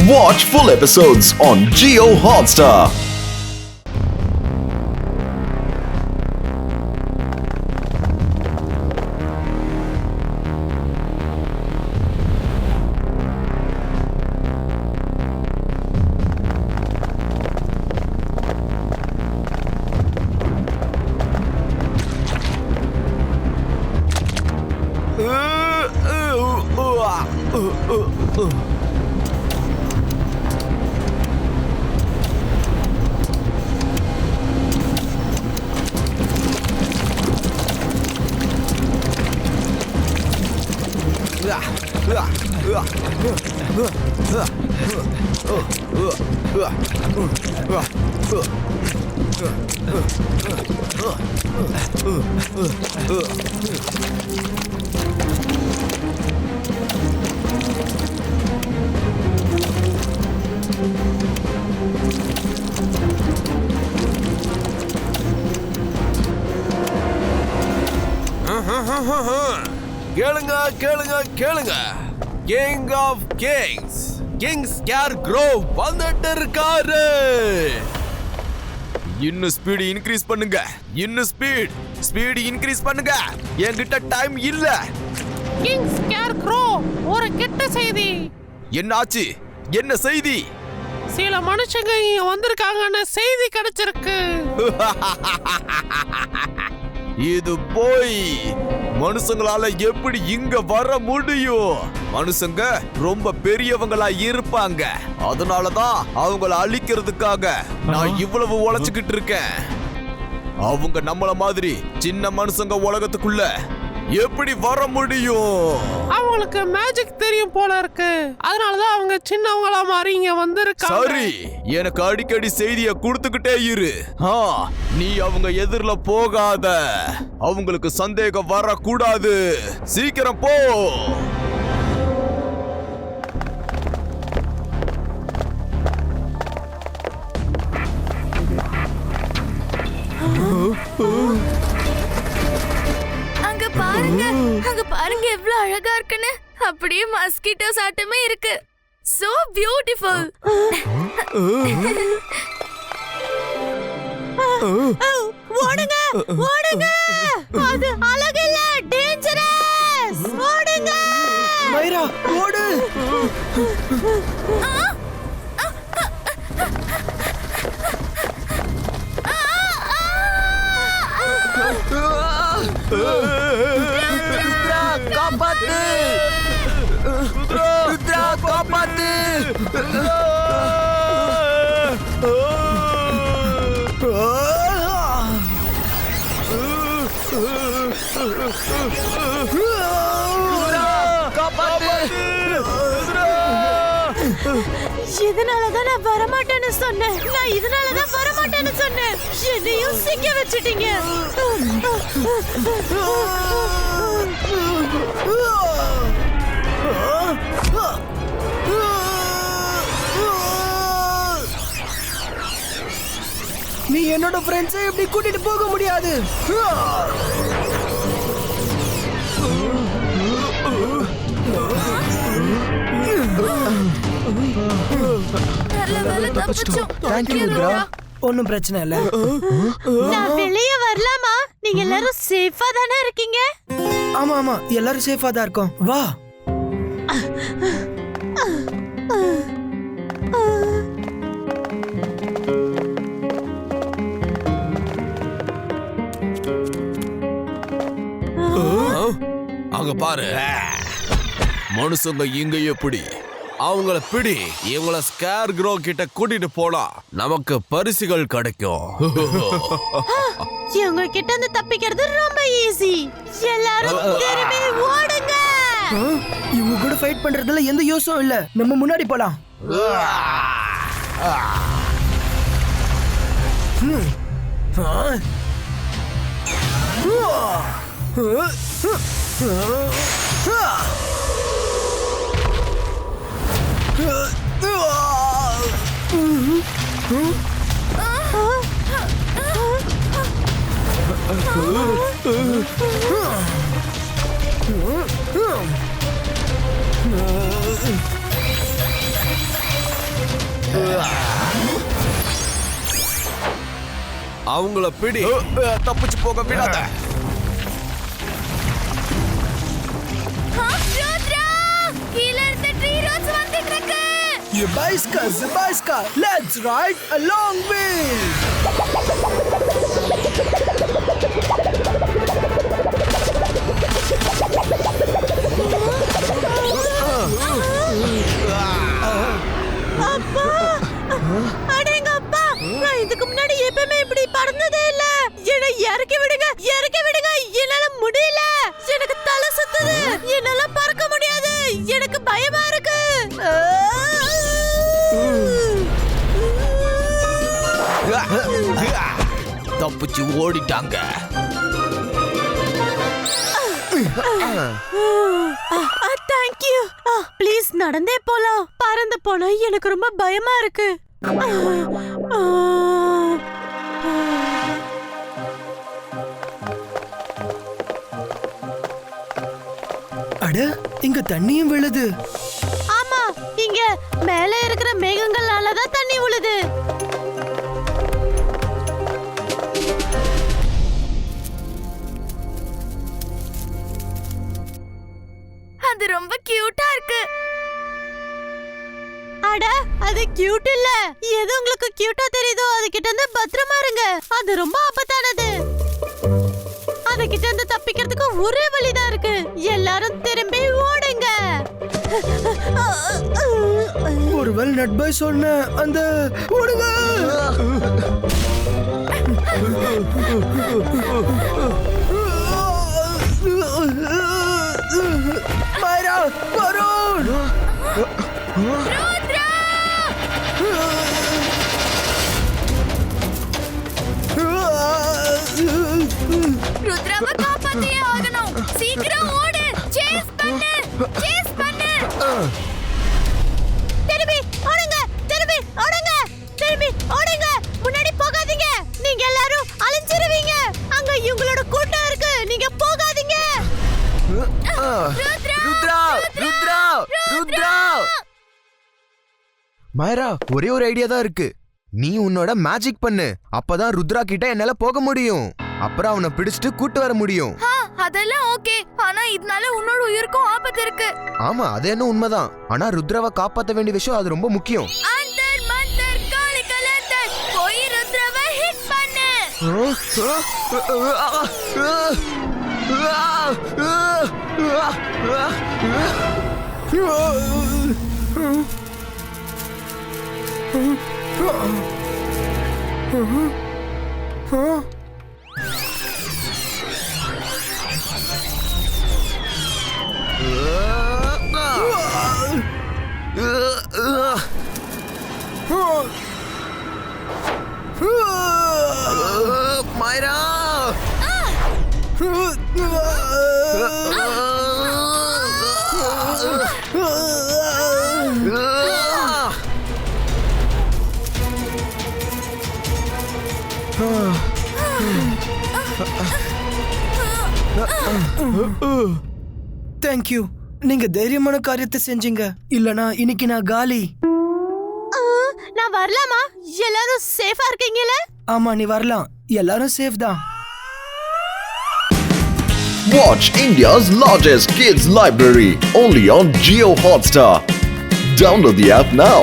Watch full episodes on Jio Hotstar. கேளுங்க கேளுங்க கேளுங்க, கிங் ஆஃப் கிங்ஸ் கிங் ஸ்கேர்க்ரோவ் வந்துட்டு இருக்காரு. இன்னும் ஸ்பீடு இன்க்ரீஸ் பண்ணுங்க, இன்னும் ஸ்பீடு இன்க்ரீஸ் பண்ணுங்க, என்கிட்ட டைம் இல்ல. கிங் ஸ்கேர்க்ரோவ், ஒரு கெட்ட செய்தி. என்னாச்சு? என்ன செய்தி? சில மனுஷங்க இங்க வந்திருக்காங்கன்னு செய்தி கிடைச்சிருக்கு. இது போய் மனுஷங்களால எப்படி இங்க வர முடியும்? மனுஷங்க ரொம்ப பெரியவங்களா இருப்பாங்க, அதனாலதான் அவங்கள அழிக்கிறதுக்காக நான் இவ்வளவு உழைச்சுக்கிட்டு இருக்கேன். அவங்க நம்மள மாதிரி சின்ன மனுஷங்க உலகத்துக்குள்ள எப்படி வர முடியும்? அவங்களுக்கு மேஜிக் தெரியும் போல இருக்கு, அதனாலதான் அவங்க சின்னவங்களா மாறி இங்க வந்திருக்காங்க. சரி, எனக்கு அடிக்கடி செய்திய கொடுத்துக்கிட்டே இரு. நீ அவங்க எதிரில போகாத, அவங்களுக்கு சந்தேகம் வரக்கூடாது. சீக்கிரம் போ. அங்க பாருங்க எவ்வளவு அழகா இருக்குன்னு. அப்படியே மஸ்கிட்டோஸ் ஆட்டமே இருக்கு. So beautiful. ஓடுங்க ஓடுங்க, அது அழகில்ல, டேஞ்சரஸ். ஓடுங்க மைரா, ஓடு. காப்பாத்து, ருத்ரா காப்பாத்து. இதனாலதான் நான் வரமாட்டேன்னு சொன்னேன். நான் இதனாலதான் வரமாட்டேன்னு சொன்னேன். என்னையும் சிக்க வச்சிட்டீங்க. நீ என்னோட ஃப்ரெண்ட்ஸை எப்படி கூட்டிட்டு போக முடியாது? ஒன்னும் பிரச்சனை இல்ல. நான் வெளியே வரலாமா? நீங்க எல்லாரும் சேஃபா தானே இருக்கீங்க? ஆமா ஆமா, எல்லாரும் சேஃபா தான் இருக்கோம். வா. அங்க பாரு, மனுஷங்க இங்க எப்படி? அவங்கள பிடி, இவங்கள ஸ்கேர்க்ரோ கிட்ட கூட்டிட்டு போனா நமக்கு பரிசுகள் கிடைக்கும். இவங்க கிட்ட இருந்து தப்பிக்கிறது ரொம்ப ஈஸி. எல்லாரும் திரும்பி ஓடுங்க. இவங்க கூட ஃபைட் பண்றதுல எந்த யூஸும் இல்ல. நம்ம முன்னாடி போலாம். அவங்கள பிடி. தப்பிச்சு போக விடாத. Zebaiska, let's ride a long way. அப்பா, அடேங்கப்பா, நான் இதுக்கு முன்னாடி எப்பவுமே இப்படி பறந்ததே இல்ல. என்னை இறக்கி விடுங்க, என்னால முடியல. எனக்கு தலை சுத்துது, என்னால பறக்க முடியாது. எனக்கு பயமா இருக்கு. தப்பிச்சு ஓடிட்டாங்க. தேங்க்யூ. ப்ளீஸ் நடந்தே போலாம். பறந்து போனா எனக்கு ரொம்ப பயமா இருக்கு. அட, இங்க தண்ணியும் விழுது. ஆமா, இங்க மேல இருக்கிற மேகங்களால தான் தண்ணி விழுது. அது ரொம்ப கியூட்டா இருக்கு. அட, அது கியூட் இல்ல. எது உங்களுக்கு கியூட்டா தெரியுதோ அது கிட்ட இருந்து பத்திரமா இருங்க. அது ரொம்ப ஆபத்தானது. அது கிட்ட இருந்து தப்பிக்கிறதுக்கு ஒரே வழிதான் இருக்கு. எல்லாரும் திரும்பி ஓடுங்க. ஒருவேளை நட்பாய் சொன்ன அந்த ஓடுங்க. மைரா, வருண்! ருத்ராவை காப்பாத்தியே ஆகணும். சீக்கிரம் ஓடு. சேஸ் பண்ணு. திரும்பி ஓடுங்க. முன்னாடி போகாதீங்க. நீங்க எல்லாரும் அழிஞ்சிருவீங்க. அங்க இவங்களோட கூட்டம் இருக்கு. நீங்க போகாதீங்க. ருத்ரா! மைரா, ஒரே ஒரு ஐடியா தான் இருக்கு. நீ உன்னோட மேஜிக் பண்ணு. அப்பதான் ருத்ரா கிட்ட என்னால போக முடியும். அப்புறம் அவனை பிடிச்சிட்டு கூட்டு வர முடியும். அதெல்லாம் ஓகே. ஆனா இதனால உன்னோட உயிருக்கும் ஆபத்து இருக்கு. ஆமா, அது என்ன உண்மைதான். ஆனா ருத்ராவை காப்பாத்த வேண்டிய விஷயம் அது ரொம்ப முக்கியம். அந்தர் மந்தர் காளி கலந்தர் போய் ருத்ராவை ஹிட் பண்ணு. மைரா! தேங்க்யூ. நீங்க தைரியமான காரியத்தை செஞ்சீங்க. இல்லனா இன்னைக்கு நான் காலி. நான் வரலாமா? எல்லாரும் சேஃபா இருக்கீங்களா? ஆமா, நீ வரலாம். எல்லாரும் சேஃப் தான். Watch India's largest kids library only on Jio Hotstar. Download the app now.